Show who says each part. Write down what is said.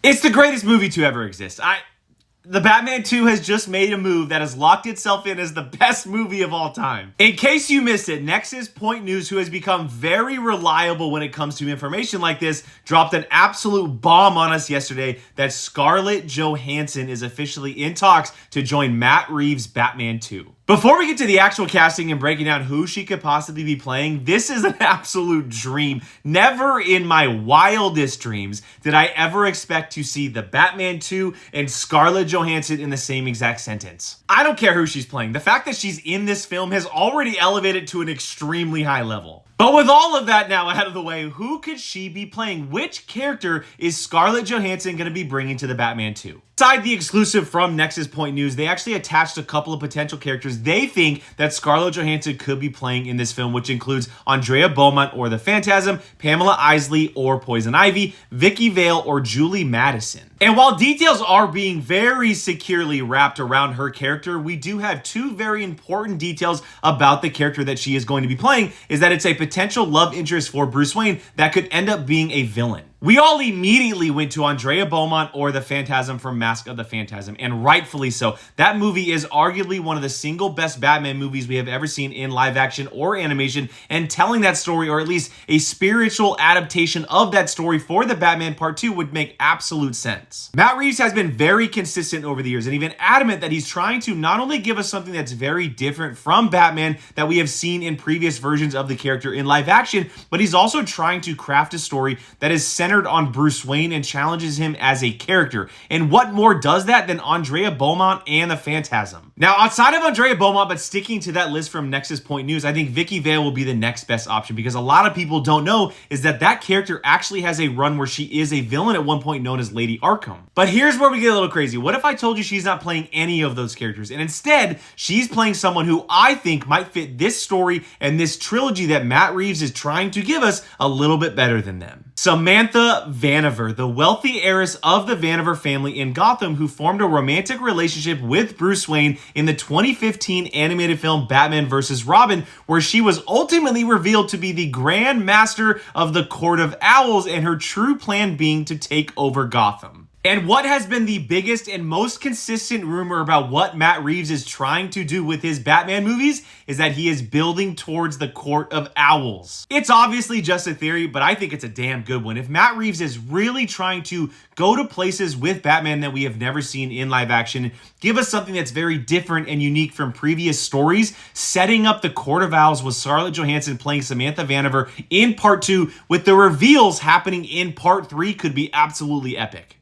Speaker 1: It's the greatest movie to ever exist. The Batman 2 has just made a move that has locked itself in as the best movie of all time. In case you missed it, Nexus Point News, who has become very reliable when it comes to information like this, dropped an absolute bomb on us yesterday that Scarlett Johansson is officially in talks to join Matt Reeves' Batman 2. Before we get to the actual casting and breaking down who she could possibly be playing, this is an absolute dream. Never in my wildest dreams did I ever expect to see the Batman 2 and Scarlett Johansson in the same exact sentence. I don't care who she's playing. The fact that she's in this film has already elevated to an extremely high level. But with all of that now out of the way, who could she be playing? Which character is Scarlett Johansson going to be bringing to the Batman 2? Inside the exclusive from Nexus Point News, they actually attached a couple of potential characters they think that Scarlett Johansson could be playing in this film, which includes Andrea Beaumont or the Phantasm, Pamela Isley or Poison Ivy, Vicky Vale or Julie Madison. And while details are being very securely wrapped around her character, we do have two very important details about the character that she is going to be playing, is that it's a potential love interest for Bruce Wayne that could end up being a villain. We all immediately went to Andrea Beaumont or the Phantasm from Mask of the Phantasm, and rightfully so. That movie is arguably one of the single best Batman movies we have ever seen in live action or animation, and telling that story, or at least a spiritual adaptation of that story for the Batman Part 2 would make absolute sense. Matt Reeves has been very consistent over the years and even adamant that he's trying to not only give us something that's very different from Batman that we have seen in previous versions of the character in live action, but he's also trying to craft a story that is centered on Bruce Wayne and challenges him as a character. And what more does that than Andrea Beaumont and the Phantasm? Now, outside of Andrea Beaumont, but sticking to that list from Nexus Point News, I think Vicky Vale will be the next best option, because a lot of people don't know is that that character actually has a run where she is a villain at one point known as Lady Arkham. But here's where we get a little crazy. What if I told you she's not playing any of those characters, and instead she's playing someone who I think might fit this story and this trilogy that Matt Reeves is trying to give us a little bit better than them? Samantha Vanover, the wealthy heiress of the Vanover family in Gotham, who formed a romantic relationship with Bruce Wayne in the 2015 animated film Batman vs. Robin, where she was ultimately revealed to be the Grand Master of the Court of Owls, and her true plan being to take over Gotham. And what has been the biggest and most consistent rumor about what Matt Reeves is trying to do with his Batman movies is that he is building towards the Court of Owls. It's obviously just a theory, but I think it's a damn good one. If Matt Reeves is really trying to go to places with Batman that we have never seen in live action, give us something that's very different and unique from previous stories, setting up the Court of Owls with Scarlett Johansson playing Samantha Vanover in Part 2 with the reveals happening in Part 3 could be absolutely epic.